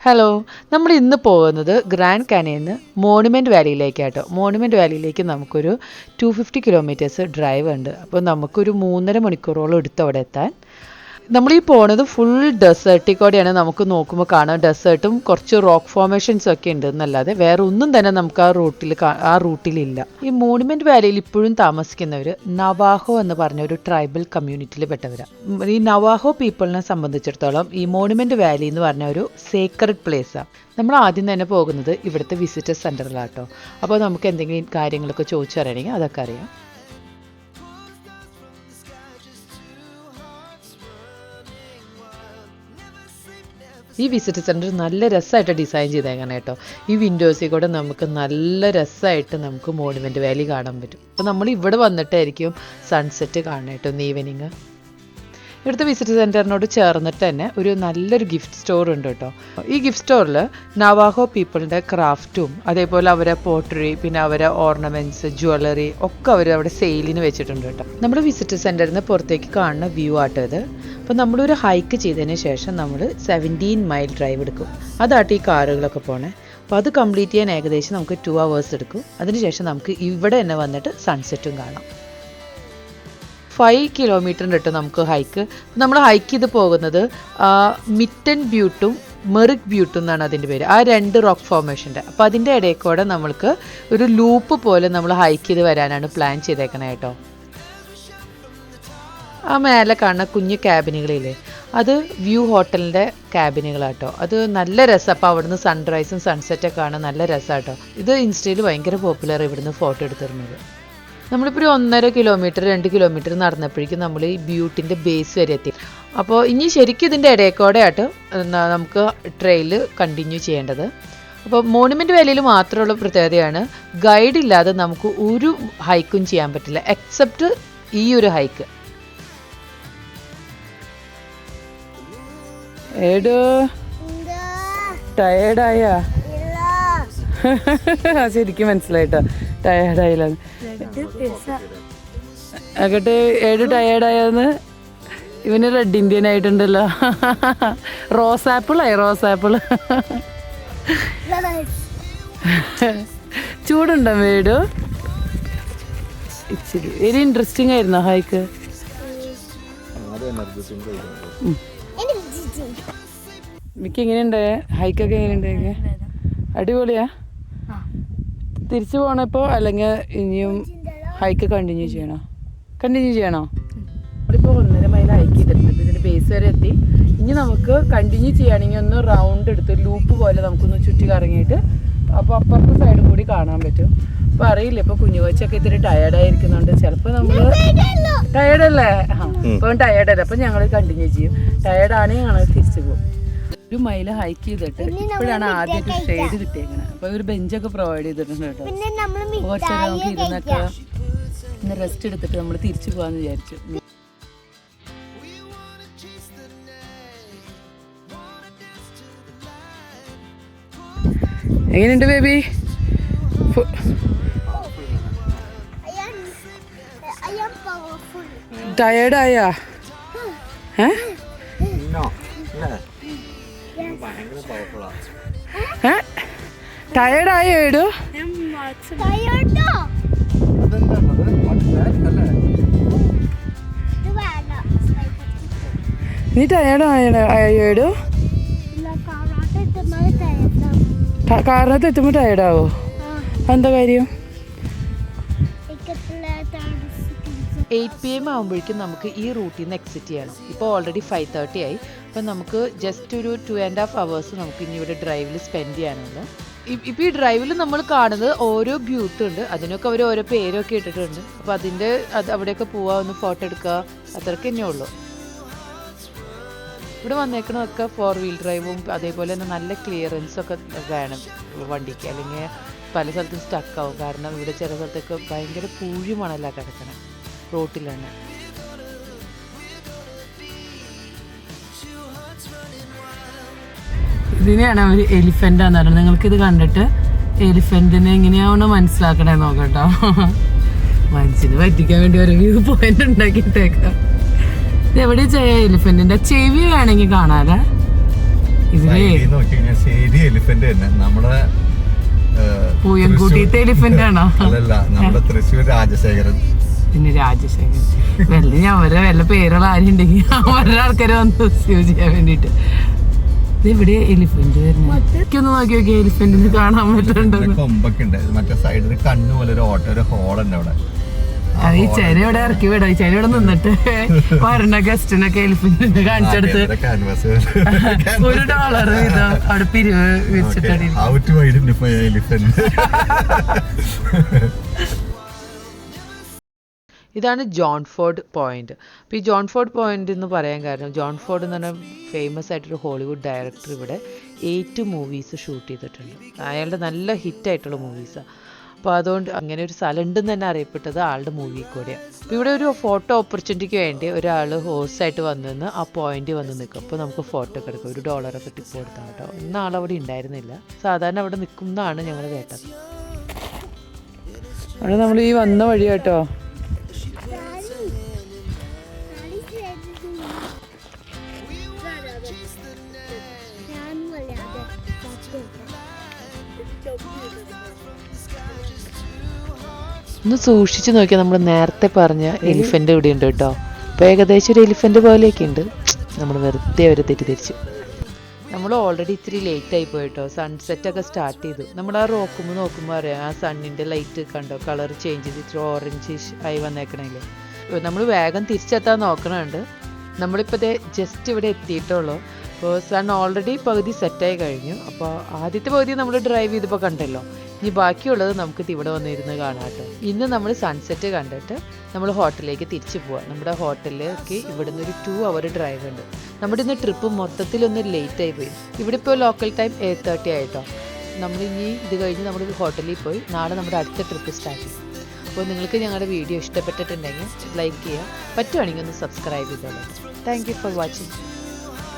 Hello, നമ്മൾ ഇന്ന് പോകുന്നത് ഗ്രാൻഡ് കാനിയന്ന് മോണുമെൻറ്റ് വാലിയിലേക്കാട്ടോ. മോണുമെൻറ്റ് വാലിയിലേക്ക് നമുക്കൊരു 250 കിലോമീറ്റേഴ്സ് ഡ്രൈവ് ഉണ്ട്. അപ്പോൾ നമുക്കൊരു 3.5 മണിക്കൂറോളം എടുത്ത് അവിടെ എത്താൻ. നമ്മളീ പോണത് ഫുൾ ഡെസേർട്ടിൽ കൂടെയാണ്. നമുക്ക് നോക്കുമ്പോൾ കാണാം ഡെസേർട്ടും കുറച്ച് റോക്ക് ഫോർമേഷൻസ് ഒക്കെ ഉണ്ട് എന്നല്ലാതെ വേറെ ഒന്നും തന്നെ നമുക്ക് ആ റൂട്ടിലില്ല. ഈ മോണുമെൻറ്റ് വാലിയിൽ ഇപ്പോഴും താമസിക്കുന്നവർ നവാഹോ എന്ന് പറഞ്ഞ ഒരു ട്രൈബൽ കമ്മ്യൂണിറ്റിയിൽ പെട്ടവരാണ്. ഈ നവാഹോ പീപ്പിളിനെ സംബന്ധിച്ചിടത്തോളം ഈ മോണുമെൻറ്റ് വാലി എന്ന് പറഞ്ഞ ഒരു സേക്രഡ് പ്ലേസാണ്. നമ്മൾ ആദ്യം തന്നെ പോകുന്നത് ഇവിടുത്തെ വിസിറ്റേഴ്സ് സെൻ്ററിലാട്ടോ. അപ്പോൾ നമുക്ക് എന്തെങ്കിലും കാര്യങ്ങളൊക്കെ ചോദിച്ചറിയണമെങ്കിൽ അതൊക്കെ അറിയാം. ഈ വിസിറ്റ് സെൻറ്റർ നല്ല രസമായിട്ട് ഡിസൈൻ ചെയ്തേക്കണം കേട്ടോ. ഈ വിൻഡോസിൽ കൂടെ നമുക്ക് നല്ല രസമായിട്ട് നമുക്ക് മോണുമെൻറ്റ് വാലി കാണാൻ പറ്റും. അപ്പോൾ നമ്മൾ ഇവിടെ വന്നിട്ടായിരിക്കും സൺസെറ്റ് കാണണം കേട്ടോ ഇന്ന് ഈവനിങ്. ഇവിടുത്തെ വിസിറ്റ് സെൻറ്ററിനോട് ചേർന്നിട്ട് തന്നെ ഒരു നല്ലൊരു ഗിഫ്റ്റ് സ്റ്റോർ ഉണ്ട് കേട്ടോ. ഈ ഗിഫ്റ്റ് സ്റ്റോറിൽ നവാഹോ പീപ്പിളിൻ്റെ ക്രാഫ്റ്റും അതേപോലെ അവരെ പോട്ടറി പിന്നെ അവരെ ഓർണമെൻറ്റ്സ് ജ്വല്ലറി ഒക്കെ അവർ അവിടെ സെയിലിന് വെച്ചിട്ടുണ്ട് കേട്ടോ. നമ്മുടെ വിസിറ്റ് സെൻറ്ററിൽ നിന്ന് പുറത്തേക്ക് കാണുന്ന വ്യൂ ആട്ടോ ഇത്. അപ്പോൾ നമ്മളൊരു ഹൈക്ക് ചെയ്തതിന് ശേഷം നമ്മൾ 17 മൈൽ ഡ്രൈവ് എടുക്കും. അതാട്ട് ഈ കാറുകളൊക്കെ പോണേ. അപ്പോൾ അത് കംപ്ലീറ്റ് ചെയ്യാൻ ഏകദേശം നമുക്ക് 2 hours എടുക്കും. അതിനുശേഷം നമുക്ക് ഇവിടെ തന്നെ വന്നിട്ട് സൺസെറ്റും കാണാം. 5 കിലോമീറ്ററിൻ്റെ കേട്ടോ നമുക്ക് ഹൈക്ക്. നമ്മൾ ഹൈക്ക് ചെയ്ത് പോകുന്നത് മിറ്റൻ ബ്യൂട്ടും മെറിക് ബ്യൂട്ടും എന്നാണ് അതിൻ്റെ പേര്. ആ 2 റോക്ക് ഫോർമേഷൻ്റെ. അപ്പോൾ അതിൻ്റെ ഇടയിൽ കൂടെ നമ്മൾക്ക് ഒരു ലൂപ്പ് പോലെ നമ്മൾ ഹൈക്ക് ചെയ്ത് വരാനാണ് പ്ലാൻ ചെയ്തേക്കണേ കേട്ടോ. ആ മേലെ കാണുന്ന കുഞ്ഞു ക്യാബിനുകളില്ലേ, അത് വ്യൂ ഹോട്ടലിൻ്റെ ക്യാബിനുകളാട്ടോ. അത് നല്ല രസമാണ്. അപ്പോൾ അവിടുന്ന് സൺറൈസും സൺസെറ്റൊക്കെ കാണാൻ നല്ല രസമാട്ടോ. ഇത് ഇൻസ്റ്റയിൽ ഭയങ്കര പോപ്പുലർ ഇവിടുന്ന് ഫോട്ടോ എടുത്തിരുന്നത്. നമ്മളിപ്പോൾ ഒരു 1.5 കിലോമീറ്റർ 2 കിലോമീറ്റർ നടന്നപ്പോഴേക്കും നമ്മൾ ഈ ബ്യൂട്ടിൻ്റെ ബേസ് വരെ എത്തി. അപ്പോൾ ഇനി ശരിക്കും ഇതിൻ്റെ ഇടയ്ക്കൂടെ ആയിട്ട് നമുക്ക് ട്രെയിൽ കണ്ടിന്യൂ ചെയ്യേണ്ടത്. അപ്പോൾ മോണുമെൻറ്റ് വാലിയിൽ മാത്രമുള്ള പ്രത്യേകതയാണ് ഗൈഡ് ഇല്ലാതെ നമുക്ക് ഒരു ഹൈക്കും ചെയ്യാൻ പറ്റില്ല എക്സെപ്റ്റ് ഈ ഒരു ഹൈക്ക്. ഏടോ ടയേർഡായ ശരിക്കും മനസ്സിലായിട്ടോ ടയേർഡായില്ല. ആകട്ടെ ഏട് ടയേർഡായെന്ന് ഇവന് റെഡ് ഇന്ത്യൻ ആയിട്ടുണ്ടല്ലോ. റോസാപ്പിളായി റോസാപ്പിള്. ചൂടുണ്ടോ വീട്? ഇച്ചിരി വെരി ഇൻട്രസ്റ്റിംഗ് ആയിരുന്നോ ഹൈക്ക്? മിക്ക എങ്ങനെയുണ്ട് ഹൈക്കൊക്കെ? എങ്ങനെയുണ്ട്? അടിപൊളിയാ? തിരിച്ചു പോണപ്പോ അല്ലെങ്കിൽ ഇനിയും ഹൈക്ക് കണ്ടിന്യൂ ചെയ്യണോ? നമ്മളിപ്പോൾ 1.5 മൈൽ ഹൈക്ക് ചെയ്തിട്ടുണ്ട്. ഇതിൻ്റെ ബേസ് വരെ എത്തി. ഇനി നമുക്ക് കണ്ടിന്യൂ ചെയ്യുകയാണെങ്കിൽ ഒന്ന് റൗണ്ട് എടുത്ത് ലൂപ്പ് പോലെ നമുക്കൊന്ന് ചുറ്റി കറങ്ങിയിട്ട് അപ്പോൾ അപ്പുറത്തെ സൈഡും കൂടി കാണാൻ പറ്റും. അപ്പോൾ അറിയില്ല, ഇപ്പോൾ കുഞ്ഞുകൊച്ചൊക്കെ ഇത്തിരി ടയേർഡായിരിക്കുന്നുണ്ട്. ചിലപ്പോൾ നമ്മൾ ടയേർഡല്ലേ? ഇപ്പോൾ ടയേർഡല്ല. അപ്പോൾ ഞങ്ങൾ കണ്ടിന്യൂ ചെയ്യും. ടയേർഡാണെങ്കിൽ ഞങ്ങൾ തിരിച്ചു പോകും. 1 മൈൽ ഹൈക്ക് ചെയ്തിട്ട് ഇപ്പോഴാണ് ആദ്യമായിട്ട് ഷെയ്ഡ് കിട്ടിയേക്കുന്നത്. അപ്പോൾ ഒരു ബെഞ്ചൊക്കെ പ്രൊവൈഡ് ചെയ്തിട്ടുണ്ട് കേട്ടോ. കുറച്ച് നമുക്ക് ഇരുന്നൊക്കെ ഒന്ന് റെസ്റ്റ് എടുത്തിട്ട് നമ്മൾ തിരിച്ചു പോകാമെന്ന് വിചാരിച്ചു. എങ്ങനെയുണ്ട് ബേബി? ടയേർഡായാ? ടയേർഡായോ ഏടു? നീ ടയേർഡായോ ഏടു? കാറിനകത്ത് എത്തുമ്പോൾ ടയേർഡാവോ? എന്താ കാര്യം? 8 PM ആകുമ്പോഴേക്കും നമുക്ക് ഈ റൂട്ടിൽ നിന്ന് എക്സിറ്റ് ചെയ്യണം. ഇപ്പോൾ ഓൾറെഡി 5:30 ആയി. അപ്പം നമുക്ക് ജസ്റ്റ് ഒരു 2.5 hours നമുക്ക് ഇനി ഇവിടെ ഡ്രൈവിൽ സ്പെൻഡ് ചെയ്യാനുള്ളൂ. ഇപ്പോൾ ഈ ഡ്രൈവിൽ നമ്മൾ കാണുന്നത് ഓരോ ബ്യൂട്ടും ഉണ്ട്. അതിനൊക്കെ അവർ ഓരോ പേരൊക്കെ ഇട്ടിട്ടുണ്ട്. അപ്പോൾ അവിടെയൊക്കെ പോവുക, ഒന്ന് ഫോട്ടോ എടുക്കുക, അത്രയ്ക്ക് തന്നെ ഉള്ളൂ. ഇവിടെ വന്നേക്കണതൊക്കെ 4 വീൽ ഡ്രൈവും അതേപോലെ തന്നെ നല്ല ക്ലിയറൻസൊക്കെ വേണം വണ്ടിക്ക്, അല്ലെങ്കിൽ പല സ്ഥലത്തും സ്റ്റക്കാവും. കാരണം ഇവിടെ ചില സ്ഥലത്തൊക്കെ ഭയങ്കര പൂഴി മണല കിടക്കണം റോട്ടിൽ തന്നെ. ഇതിനെയാണ് അവർ എലിഫൻ്റാന്ന് പറയുന്നത്. നിങ്ങൾക്കിത് കണ്ടിട്ട് എലിഫൻറ്റിനെ എങ്ങനെയാണോ മനസ്സിലാക്കണേ നോക്കട്ടോ. മനുഷ്യന് പറ്റിക്കാൻ വേണ്ടി ഒരു വ്യൂ പോയിന്റ് ഉണ്ടാക്കിയിട്ടേക്കാം. എവിടെ ചെയ്യാം? എലിഫന്റിന്റെ ചെവി വേണമെങ്കിൽ കാണാതെ. ശരി എലിഫന്റ് തന്നെ നമ്മുടെ പൂയംകുട്ടിത്തെ എലിഫന്റ് ആണോ? അല്ലല്ല, നമ്മുടെ തൃശ്ശൂർ രാജശേഖരൻ. പിന്നെ രാജശേഖരൻ വല്ല ഞവരെ വല്ല പേരുള്ള ആരുണ്ടെങ്കിൽ അവരുടെ ആൾക്കാര് വന്ന് ചെയ്യാൻ വേണ്ടിട്ട്. ഇവിടെ എലിഫന്റ് വരുന്നൊന്ന് നോക്കി നോക്കി, എലിഫന്റിന് കാണാൻ പറ്റുന്നുണ്ട്. കൊമ്പൊക്കെ ഉണ്ട്, മറ്റേ സൈഡിൽ കണ്ണു പോലെ ഒരു ഹോളുണ്ട് അവിടെ. അത് ഈ ചെന ഇവിടെ ഇറക്കി വിടാം. ഈ ചെന ഇവിടെ നിന്നിട്ട് വരണ ഗസ്റ്റിനൊക്കെ എലിഫന്റിന് കാണിച്ചെടുത്ത് $1 വീതം അവിടെ പിരിവ് വെച്ചിട്ടുണ്ട്. ഇതാണ് ജോൺ ഫോർഡ് പോയിന്റ്. അപ്പോൾ ഈ ജോൺ ഫോർഡ് പോയിന്റ് എന്ന് പറയാൻ കാരണം, ജോൺ ഫോർഡ് എന്ന് പറഞ്ഞാൽ ഫേമസ് ആയിട്ടൊരു ഹോളിവുഡ് ഡയറക്ടർ ഇവിടെ 8 മൂവീസ് ഷൂട്ട് ചെയ്തിട്ടുണ്ട്. അയാളുടെ നല്ല ഹിറ്റായിട്ടുള്ള മൂവീസാണ്. അപ്പോൾ അതുകൊണ്ട് അങ്ങനെ ഒരു സ്ഥലം ഉണ്ടെന്ന് തന്നെ അറിയപ്പെട്ടത് ആളുടെ മൂവി കൂടെയാണ്. അപ്പോൾ ഇവിടെ ഒരു ഫോട്ടോ ഓപ്പർച്യൂണിറ്റിക്ക് വേണ്ടി ഒരാൾ ഹോഴ്സായിട്ട് വന്നു ആ പോയിന്റ് വന്ന് നിൽക്കും. അപ്പോൾ നമുക്ക് ഫോട്ടോ ഒക്കെ എടുക്കാം. $1 ഒക്കെ ടിപ്പ് കൊടുത്താൽ കേട്ടോ. ഇന്ന് ആളവിടെ ഉണ്ടായിരുന്നില്ല, സാധാരണ അവിടെ നിൽക്കുന്നതാണ് ഞങ്ങൾ കേട്ടത്. അവിടെ നമ്മൾ ഈ വന്ന വഴി കേട്ടോ. ഒന്ന് സൂക്ഷിച്ച് നോക്കിയാൽ നമ്മൾ നേരത്തെ പറഞ്ഞ എലിഫന്റ് ഇവിടെ ഉണ്ട് കേട്ടോ. അപ്പോൾ ഏകദേശം ഒരു എലിഫന്റ് പോലെയൊക്കെ ഉണ്ട്. നമ്മൾ വെറുതെ അവരെ തെറ്റിദ്ധരിച്ചു. നമ്മൾ ഓൾറെഡി ഇത്തിരി ലേറ്റ് ആയി പോയിട്ടോ. സൺസെറ്റൊക്കെ സ്റ്റാർട്ട് ചെയ്തു. നമ്മൾ ആ നോക്കുമ്പോൾ അറിയാം ആ സണ്ണിൻ്റെ ലൈറ്റ് കണ്ടോ, കളർ ചേഞ്ച് ചെയ്ത് ഇത്തിരി ഓറഞ്ച് ആയി വന്നേക്കണേല്ലേ. നമ്മൾ വേഗം തിരിച്ചെത്താൻ നോക്കണുണ്ട്. നമ്മളിപ്പോൾ ജസ്റ്റ് ഇവിടെ എത്തിയിട്ടുള്ളൂ. അപ്പോൾ സൺ ഓൾറെഡി പകുതി സെറ്റായി കഴിഞ്ഞു. അപ്പോൾ ആദ്യത്തെ പകുതി നമ്മൾ ഡ്രൈവ് ചെയ്തപ്പോൾ കണ്ടല്ലോ. ഇനി ബാക്കിയുള്ളത് നമുക്ക് ഇവിടെ വന്നിരുന്ന് കാണാം കേട്ടോ. ഇന്ന് നമ്മൾ സൺസെറ്റ് കണ്ടിട്ട് നമ്മൾ ഹോട്ടലിലേക്ക് തിരിച്ചു പോവാം. നമ്മുടെ ഹോട്ടലിലേക്ക് ഇവിടുന്ന് ഒരു 2 hour ഡ്രൈവ് ഉണ്ട്. നമ്മുടെ ഇന്ന് ട്രിപ്പ് മൊത്തത്തിലൊന്ന് ലേറ്റായി പോയി. ഇവിടെ ഇപ്പോൾ ലോക്കൽ ടൈം 8:30 ആയിട്ടോ. നമ്മളിനി ഇത് കഴിഞ്ഞ് നമ്മൾ ഹോട്ടലിൽ പോയി നാളെ നമ്മുടെ അടുത്ത ട്രിപ്പ് സ്റ്റാർട്ട് ചെയ്യും. അപ്പോൾ നിങ്ങൾക്ക് ഞങ്ങളുടെ വീഡിയോ ഇഷ്ടപ്പെട്ടിട്ടുണ്ടെങ്കിൽ ലൈക്ക് ചെയ്യുക, പറ്റുവാണെങ്കിൽ ഒന്ന് സബ്സ്ക്രൈബ് ചെയ്തോളൂ. Thank you for watching.